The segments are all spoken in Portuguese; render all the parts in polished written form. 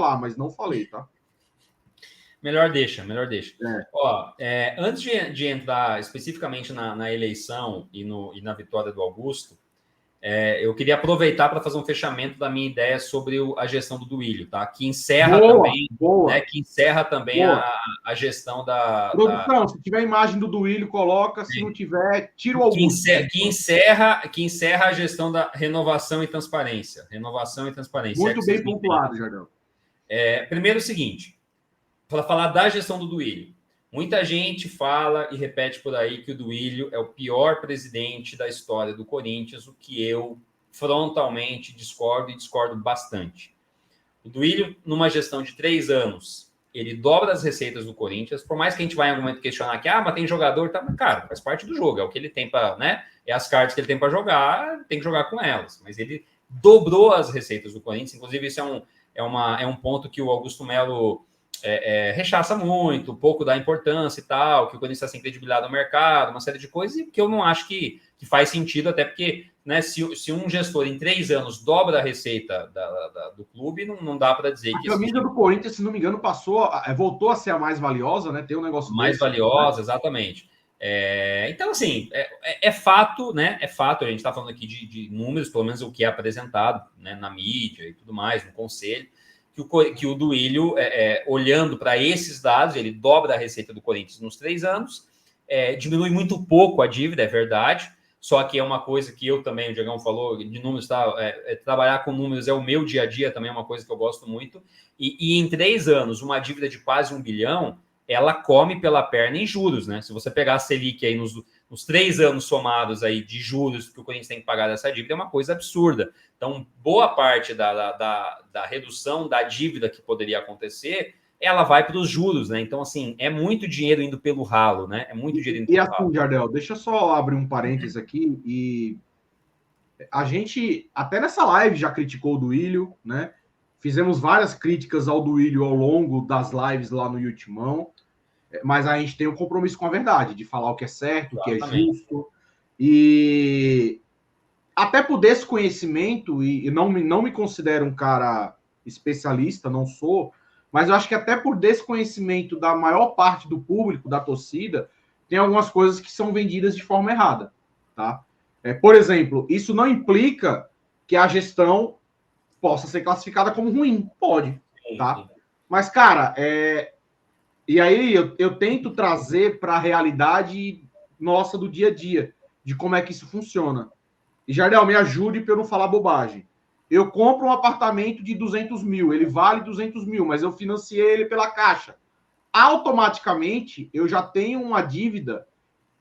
falar, mas não falei, tá? Melhor deixa. É. Ó, antes de entrar especificamente na eleição e na vitória do Augusto, eu queria aproveitar para fazer um fechamento da minha ideia sobre a gestão do Duílio, tá? Que encerra também a gestão da... Produção, se tiver a imagem do Duílio, coloca. Se não tiver, tira o Augusto. Que encerra a gestão da renovação e transparência. Muito bem pontuado, Jardel. Primeiro o seguinte, para falar da gestão do Duílio. Muita gente fala e repete por aí que o Duílio é o pior presidente da história do Corinthians, o que eu frontalmente discordo e discordo bastante. O Duílio, numa gestão de 3 anos, ele dobra as receitas do Corinthians, por mais que a gente vá em algum momento questionar que, mas tem jogador, tá, cara, faz parte do jogo, é o que ele tem para, né? É as cartas que ele tem para jogar, tem que jogar com elas. Mas ele dobrou as receitas do Corinthians, inclusive isso é um ponto que o Augusto Melo rechaça muito, um pouco da importância e tal, que o Corinthians está sem credibilidade no mercado, uma série de coisas, e que eu não acho que faz sentido, até porque, né, se um gestor em 3 anos dobra a receita do clube, não dá para dizer que... A camisa do Corinthians, se não me engano, voltou a ser a mais valiosa, né? Tem um negócio mais valiosa, exatamente. Então, assim, é fato, né? É fato, a gente está falando aqui de números, pelo menos o que é apresentado, né, na mídia e tudo mais, no conselho, que o Duílio, olhando para esses dados, ele dobra a receita do Corinthians nos 3 anos, diminui muito pouco a dívida, é verdade, só que é uma coisa que eu também, o Diegão falou, de números, trabalhar com números é o meu dia a dia, também é uma coisa que eu gosto muito, e em 3 anos, uma dívida de quase 1 bilhão, ela come pela perna em juros, né? Se você pegar a Selic aí nos 3 anos somados aí de juros que o Corinthians tem que pagar dessa dívida, é uma coisa absurda. Então, boa parte da redução da dívida que poderia acontecer, ela vai para os juros, né? Então, assim, é muito dinheiro indo pelo ralo, né? É muito dinheiro indo pelo ralo. E assim, Jardel, deixa eu só abrir um parênteses aqui, e a gente, até nessa live, já criticou o Duílio, né? Fizemos várias críticas ao Duílio ao longo das lives lá no Ultimão, mas a gente tem um compromisso com a verdade, de falar o que é certo, o que é justo, e até por desconhecimento, e não me considero um cara especialista, não sou, mas eu acho que até por desconhecimento da maior parte do público, da torcida, tem algumas coisas que são vendidas de forma errada, tá? Por exemplo, isso não implica que a gestão possa ser classificada como ruim, pode, tá? Mas, cara, e aí eu tento trazer para a realidade nossa do dia a dia, de como é que isso funciona. E, Jardel, me ajude para eu não falar bobagem. Eu compro um apartamento de 200 mil, ele vale 200 mil, mas eu financiei ele pela Caixa. Automaticamente, eu já tenho uma dívida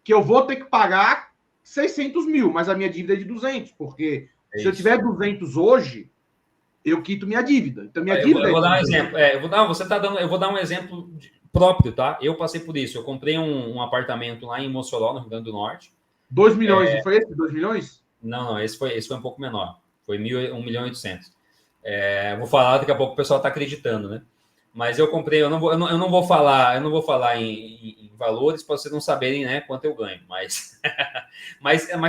que eu vou ter que pagar 600 mil, mas a minha dívida é de 200, porque se eu tiver 200 hoje, eu quito minha dívida. Então, minha dívida eu vou dar um exemplo. Eu vou dar um exemplo próprio, tá? Eu passei por isso. Eu comprei um apartamento lá em Mossoró, no Rio Grande do Norte. 2 milhões, não foi esse? 2 milhões? Não, esse foi um pouco menor. Foi 1 milhão e 800. Vou falar, daqui a pouco o pessoal está acreditando, né? Mas eu comprei, eu não vou falar em valores para vocês não saberem, né, quanto eu ganho. Mas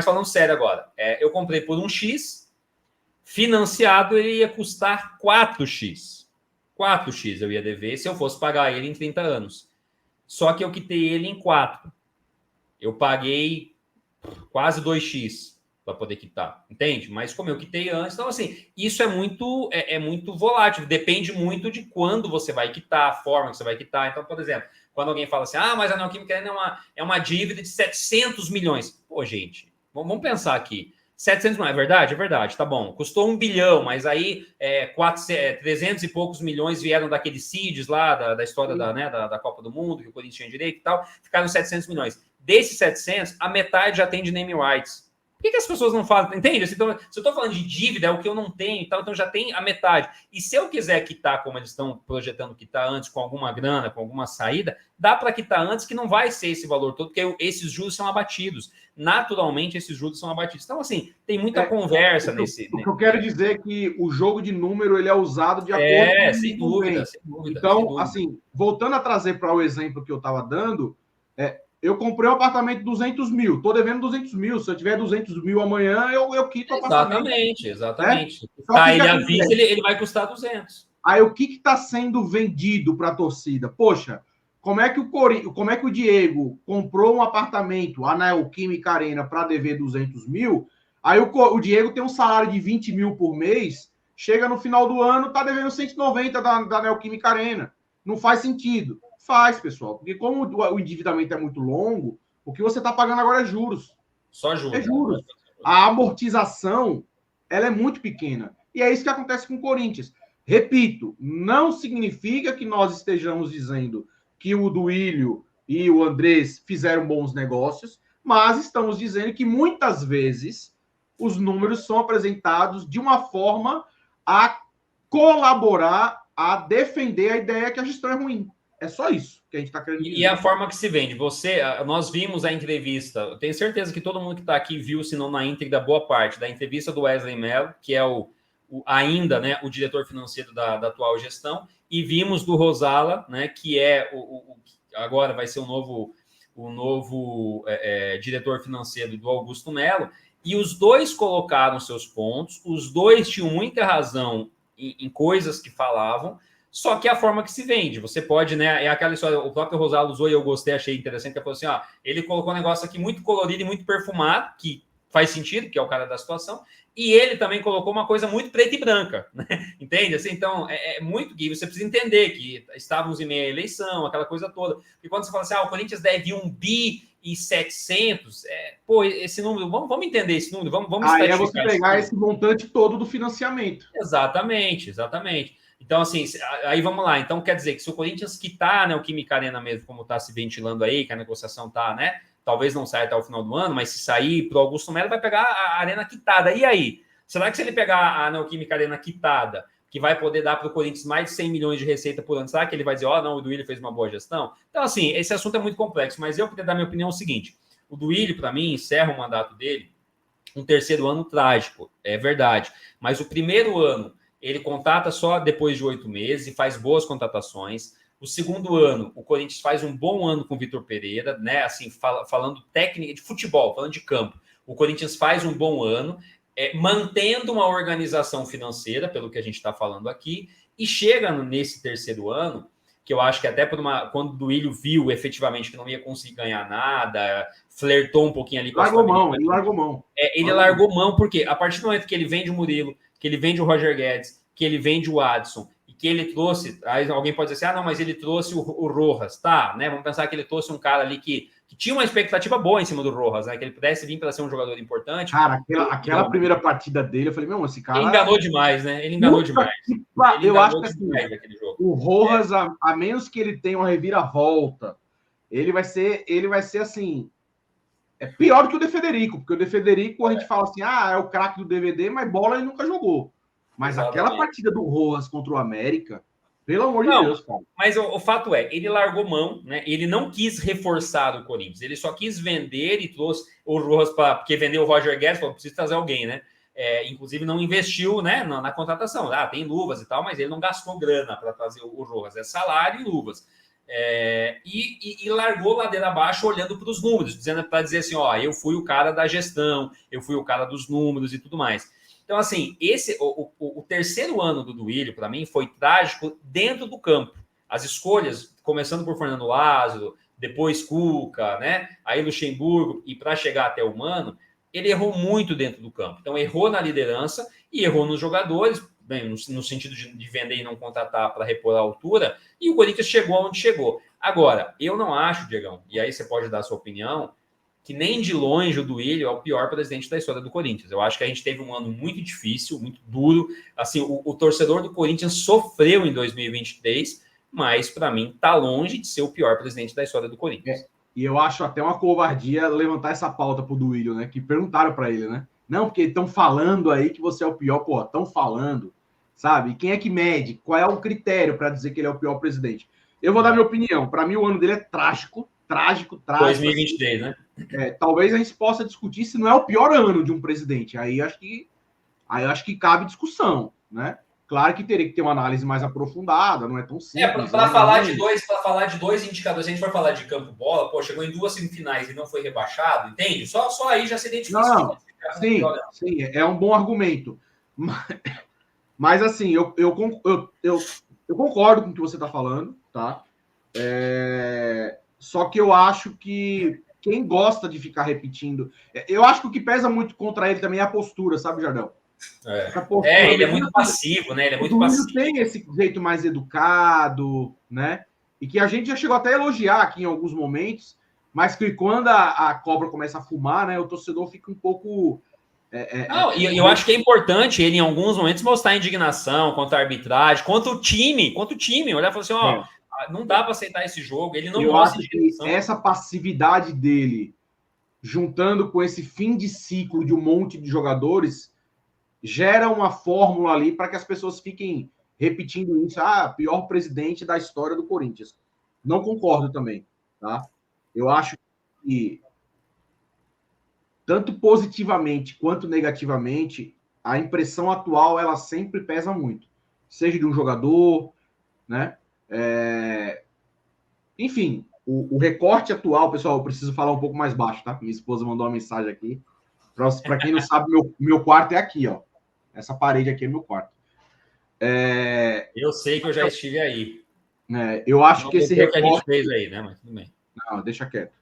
falando sério agora, eu comprei por 1x, financiado ele ia custar 4x. 4x eu ia dever se eu fosse pagar ele em 30 anos. Só que eu quitei ele em 4. Eu paguei quase 2x para poder quitar, entende? Mas como eu quitei antes, então assim, isso é muito volátil, depende muito de quando você vai quitar, a forma que você vai quitar. Então, por exemplo, quando alguém fala assim, mas a Neoquímica é uma dívida de 700 milhões. Pô, gente, vamos pensar aqui. 700 milhões, é verdade? É verdade, tá bom. Custou 1 bilhão, mas aí 300 e poucos milhões vieram daqueles CIDs lá, da história da Copa do Mundo, que o Corinthians tinha direito e tal, ficaram 700 milhões. Desses 700, a metade já tem de name rights. Por que as pessoas não falam? Entende? Então, se eu estou falando de dívida, é o que eu não tenho e tal, então já tem a metade. E se eu quiser quitar, como eles estão projetando quitar antes, com alguma grana, com alguma saída, dá para quitar antes, que não vai ser esse valor todo, porque esses juros são abatidos. Naturalmente, esses juros são abatidos. Então, assim, tem muita conversa nesse... O que eu quero dizer é que o jogo de número ele é usado de acordo com... sem dúvida. Então, assim, voltando a trazer para o exemplo que eu estava dando, eu comprei um apartamento de 200 mil, estou devendo 200 mil. Se eu tiver 200 mil amanhã, eu quito o apartamento. Exatamente. Tá, ele avisa, ele vai custar 200. Aí o que está sendo vendido para a torcida? Poxa, como é que o Diego comprou um apartamento, a Neoquímica Arena, para dever 200 mil? Aí o Diego tem um salário de 20 mil por mês, chega no final do ano, está devendo 190 da Neoquímica Arena. Não faz sentido. Faz, pessoal, porque como o endividamento é muito longo, o que você está pagando agora é juros. Só juros. É juros. A amortização, ela é muito pequena. E é isso que acontece com o Corinthians. Repito, não significa que nós estejamos dizendo que o Duílio e o Andrés fizeram bons negócios, mas estamos dizendo que muitas vezes os números são apresentados de uma forma a colaborar, a defender a ideia que a gestão é ruim. É só isso que a gente está querendo dizer. E a forma que se vende. Nós vimos a entrevista, eu tenho certeza que todo mundo que está aqui viu, se não na íntegra, boa parte da entrevista do Wesley Mello, que é ainda, né, o diretor financeiro da atual gestão, e vimos do Rosala, né, que é agora vai ser o novo diretor financeiro do Augusto Melo, e os dois colocaram seus pontos, os dois tinham muita razão em coisas que falavam, só que é a forma que se vende. Você pode, né? É aquela história, o próprio Rosalo usou e eu gostei, achei interessante, que ele falou assim: ó, ele colocou um negócio aqui muito colorido e muito perfumado, que faz sentido, que é o cara da situação, e ele também colocou uma coisa muito preta e branca, né? Entende? Assim, então, é muito que você precisa entender que estávamos em meia eleição, aquela coisa toda. E quando você fala assim, o Corinthians deve 1,7 bi, pô, esse número, vamos entender esse número, vamos aí é você pegar esse montante todo do financiamento. Exatamente. Então, assim, aí vamos lá. Então, quer dizer que se o Corinthians quitar, né, o Química Arena mesmo, como está se ventilando aí, que a negociação está, né? Talvez não saia até o final do ano, mas se sair para o Augusto Melo, vai pegar a arena quitada. E aí? Será que se ele pegar a Neoquímica Arena quitada, que vai poder dar para o Corinthians mais de 100 milhões de receita por ano, será que ele vai dizer, não, o Duílio fez uma boa gestão? Então, assim, esse assunto é muito complexo, mas eu queria dar minha opinião o seguinte: o Duílio, para mim, encerra o mandato dele um terceiro ano trágico, é verdade. Mas o primeiro ano, ele contrata só depois de 8 meses e faz boas contratações. O segundo ano, o Corinthians faz um bom ano com o Vitor Pereira, né? Assim, falando técnica de futebol, falando de campo. O Corinthians faz um bom ano, mantendo uma organização financeira, pelo que a gente está falando aqui, e chega nesse terceiro ano, que eu acho que até quando o Duílio viu efetivamente que não ia conseguir ganhar nada, flertou um pouquinho ali com ele largou mão. Ele largou mão, porque a partir do momento que ele vende o Murilo, que ele vende o Roger Guedes, que ele vende o Adson, e que ele trouxe, aí alguém pode dizer assim, não, mas ele trouxe o Rojas, tá, né? Vamos pensar que ele trouxe um cara ali que tinha uma expectativa boa em cima do Rojas, né? Que ele pudesse vir para ser um jogador importante. Cara, aquela primeira partida dele, eu falei, meu, esse cara... Ele enganou demais, né? Ele enganou demais. Eu acho que assim, o Rojas, a menos que ele tenha uma reviravolta, ele vai ser assim... É pior do que o De Federico, porque o De Federico a gente fala assim, é o craque do DVD, mas bola ele nunca jogou. Mas aquela partida do Rojas contra o América, pelo amor de Deus, cara. Mas o fato é, ele largou mão, né? Ele não quis reforçar o Corinthians, ele só quis vender e trouxe o Rojas porque vendeu o Roger Guedes, falou, preciso trazer alguém, né? Inclusive não investiu, né, na contratação. Tem luvas e tal, mas ele não gastou grana para trazer o Rojas, é salário e luvas. E largou ladeira abaixo olhando para os números, dizendo para dizer assim, eu fui o cara da gestão, eu fui o cara dos números e tudo mais. Então, assim, o terceiro ano do Duílio, para mim, foi trágico dentro do campo. As escolhas, começando por Fernando Lázaro, depois Cuca, né? Aí Luxemburgo, e para chegar até o Mano, ele errou muito dentro do campo. Então, errou na liderança e errou nos jogadores, bem, no sentido de vender e não contratar para repor a altura, e o Corinthians chegou onde chegou. Agora, eu não acho, Diegão, e aí você pode dar a sua opinião, que nem de longe o Duílio é o pior presidente da história do Corinthians. Eu acho que a gente teve um ano muito difícil, muito duro. Assim, o torcedor do Corinthians sofreu em 2023, mas, para mim, está longe de ser o pior presidente da história do Corinthians. E eu acho até uma covardia levantar essa pauta pro Duílio, né? Que perguntaram para ele, né? Não, porque estão falando aí que você é o pior, porra, estão falando, sabe? Quem é que mede? Qual é o critério para dizer que ele é o pior presidente? Eu vou dar minha opinião. Para mim, o ano dele é trágico. 2023, assim, né? Talvez a gente possa discutir se não é o pior ano de um presidente. Aí acho que cabe discussão, né? Claro que teria que ter uma análise mais aprofundada, não é tão simples. Para falar de dois indicadores, se a gente for falar de campo bola, chegou em 2 semifinais e não foi rebaixado, entende? Só aí já seria difícil. Não, sim, é um bom argumento. Mas, assim, eu concordo com o que você está falando, tá? Só que eu acho que quem gosta de ficar repetindo... Eu acho que o que pesa muito contra ele também é a postura, sabe, Jardel? Ele é muito passivo, né? Ele é muito passivo. O tem esse jeito mais educado, né? E que a gente já chegou até a elogiar aqui em alguns momentos, mas que quando a cobra começa a fumar, né? O torcedor fica um pouco... eu acho que é importante ele, em alguns momentos, mostrar indignação contra a arbitragem, contra o time. Olhar e falar assim, não dá para aceitar esse jogo. Ele não mostra indignação. Essa passividade dele, juntando com esse fim de ciclo de um monte de jogadores, gera uma fórmula ali para que as pessoas fiquem repetindo isso. Pior presidente da história do Corinthians. Não concordo também, tá? Eu acho que tanto positivamente quanto negativamente, a impressão atual ela sempre pesa muito. Seja de um jogador, né? Enfim, o recorte atual, pessoal, eu preciso falar um pouco mais baixo, tá? Minha esposa mandou uma mensagem aqui. Para quem não sabe, meu quarto é aqui, ó. Essa parede aqui é meu quarto. Eu sei que eu já estive aí. Eu acho que esse recorte... que a gente fez aí, né? Mas tudo bem. Não, deixa quieto.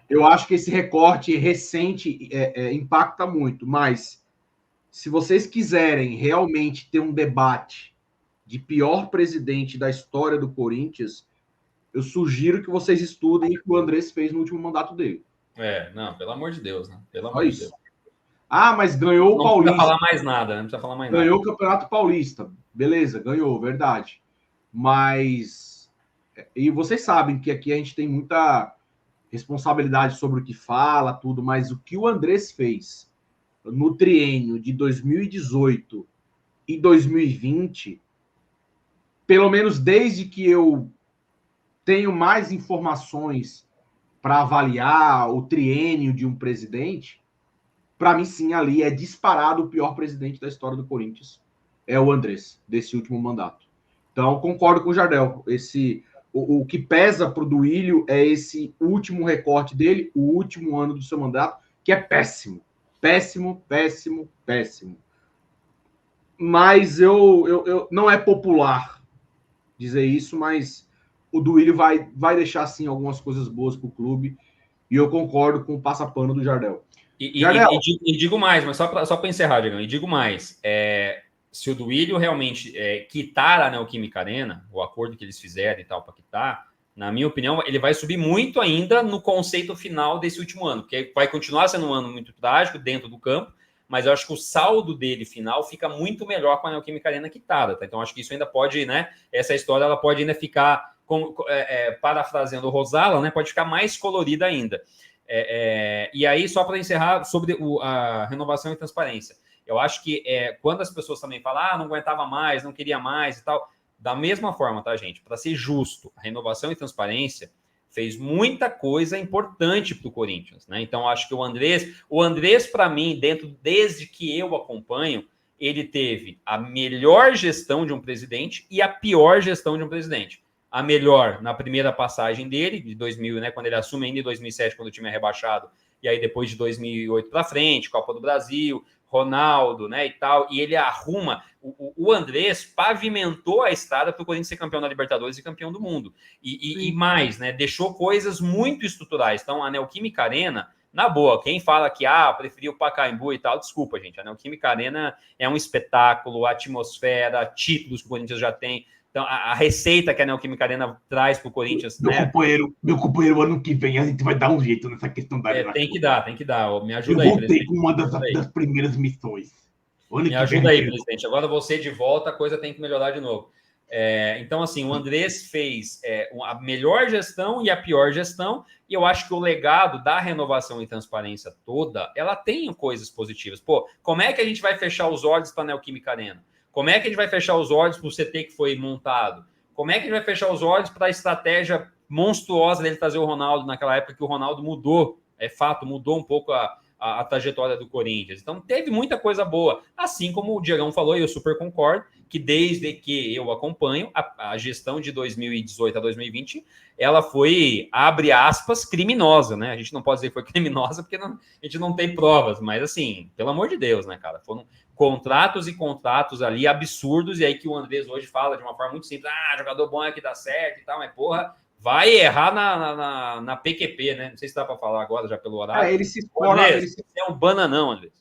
Eu acho que esse recorte recente impacta muito, mas se vocês quiserem realmente ter um debate de pior presidente da história do Corinthians, eu sugiro que vocês estudem o que o Andrés fez no último mandato dele. Não, pelo amor de Deus, né? Pelo amor de Deus. Mas ganhou o Paulista. Não precisa falar mais nada, não precisa falar mais nada. Ganhou o Campeonato Paulista. Beleza, ganhou, verdade. Mas... E vocês sabem que aqui a gente tem muita responsabilidade sobre o que fala, tudo, mas o que o Andrés fez no triênio de 2018 e 2020, pelo menos desde que eu tenho mais informações para avaliar o triênio de um presidente, para mim, sim, ali é disparado o pior presidente da história do Corinthians. É o Andrés, desse último mandato. Então, concordo com o Jardel. O que pesa para o Duílio é esse último recorte dele, o último ano do seu mandato, que é péssimo. Péssimo, péssimo, péssimo. Mas não é popular dizer isso, mas o Duílio vai deixar, sim, algumas coisas boas para o clube. E eu concordo com o passapano do Jardel. E digo mais, mas só para encerrar, Diegão, e digo mais. Se o Duílio realmente quitar a Neoquímica Arena, o acordo que eles fizeram e tal para quitar, na minha opinião, ele vai subir muito ainda no conceito final desse último ano, porque vai continuar sendo um ano muito trágico dentro do campo, mas eu acho que o saldo dele final fica muito melhor com a Neoquímica Arena quitada, tá? Então acho que isso ainda pode, né? Essa história ela pode ainda ficar, parafraseando o Rosala, né? Pode ficar mais colorida ainda. E aí, só para encerrar sobre a renovação e transparência. Eu acho que quando as pessoas também falam, não aguentava mais, não queria mais e tal, da mesma forma, tá, gente? Para ser justo, a renovação e transparência fez muita coisa importante para o Corinthians, né? Então, acho que o Andrés, para mim, desde que eu acompanho, ele teve a melhor gestão de um presidente e a pior gestão de um presidente. A melhor na primeira passagem dele, de 2000, né? Quando ele assume ainda em 2007, quando o time é rebaixado, e aí depois de 2008 para frente, Copa do Brasil, Ronaldo, né, e tal, e ele arruma, o Andrés pavimentou a estrada para o Corinthians ser campeão da Libertadores e campeão do mundo, e mais, né, deixou coisas muito estruturais. Então, a Neoquímica Arena, na boa, quem fala que, preferiu o Pacaembu e tal, desculpa, gente, a Neoquímica Arena é um espetáculo, atmosfera, títulos que o Corinthians já tem. Então, a receita que a Neoquímica Arena traz para o Corinthians... Meu companheiro, ano que vem a gente vai dar um jeito nessa questão da Arena. Tem que dar. Me ajuda aí, presidente. Eu voltei com uma das primeiras missões. Me ajuda aí, presidente. Agora você de volta, a coisa tem que melhorar de novo. Então, assim, o Andrés fez a melhor gestão e a pior gestão, e eu acho que o legado da renovação e transparência toda, ela tem coisas positivas. Pô, como é que a gente vai fechar os olhos para a Neoquímica Arena? Como é que a gente vai fechar os olhos para o CT que foi montado? Como é que a gente vai fechar os olhos para a estratégia monstruosa dele trazer o Ronaldo naquela época que o Ronaldo mudou, mudou um pouco a trajetória do Corinthians. Então, teve muita coisa boa. Assim como o Diegão falou, e eu super concordo, que desde que eu acompanho, a gestão de 2018 a 2020, ela foi, abre aspas, criminosa, né? A gente não pode dizer que foi criminosa porque a gente não tem provas, mas assim, pelo amor de Deus, né, cara? Foram contratos e contratos ali absurdos, e aí que o Andrés hoje fala de uma forma muito simples, jogador bom é que dá certo e tal, mas porra, vai errar na PQP, né? Não sei se dá para falar agora, já pelo horário. Ele se escora... Andrés, você é um bananão, Andrés.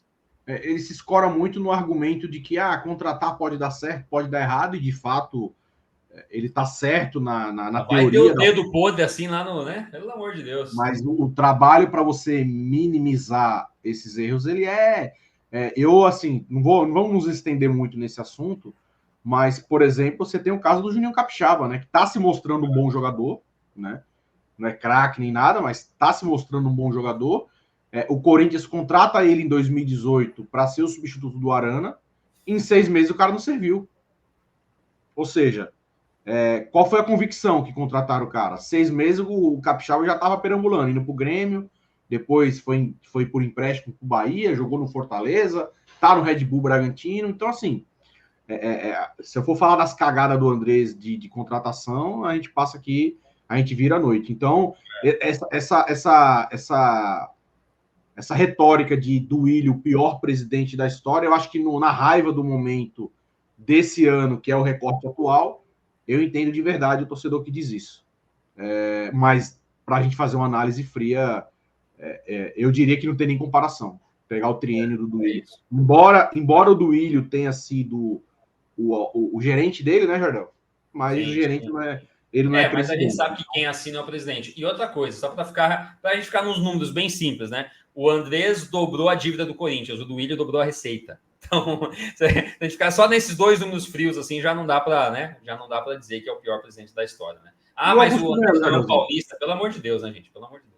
Ele se escora muito no argumento de que contratar pode dar certo, pode dar errado, e de fato ele está certo na teoria. Vai ter o dedo podre assim lá no, né? Pelo amor de Deus. Mas o trabalho para você minimizar esses erros, ele eu, assim, não vamos nos estender muito nesse assunto, mas, por exemplo, você tem o caso do Juninho Capixaba, né? Que está se mostrando um bom jogador, né? Não é craque nem nada, mas está se mostrando um bom jogador. O Corinthians contrata ele em 2018 para ser o substituto do Arana. Em 6 meses o cara não serviu. Ou seja, qual foi a convicção que contrataram o cara? 6 meses o Capixaba já estava perambulando, indo para o Grêmio, depois foi por empréstimo para o Bahia, jogou no Fortaleza, tá no Red Bull Bragantino. Então, assim, se eu for falar das cagadas do Andrés de contratação, a gente passa aqui, a gente vira a noite. Então, essa retórica de Duílio, o pior presidente da história, eu acho que na raiva do momento desse ano, que é o recorte atual, eu entendo de verdade o torcedor que diz isso. Mas, para a gente fazer uma análise fria, eu diria que não tem nem comparação. Pegar o triênio do Duílio. Embora o Duílio tenha sido o gerente dele, né, Jardel? Mas sim, o gerente sim. Não é... Ele não é mas a gente sabe que quem assina é o presidente. E outra coisa, só para a gente ficar nos números bem simples, né? O Andrés dobrou a dívida do Corinthians, o Duílio dobrou a receita. Então, se a gente ficar só nesses 2 números frios, assim, já não dá para, né? Já não dá para dizer que é o pior presidente da história, né? Mas o Andrés não é um paulista, pelo amor de Deus, né, gente? Pelo amor de Deus.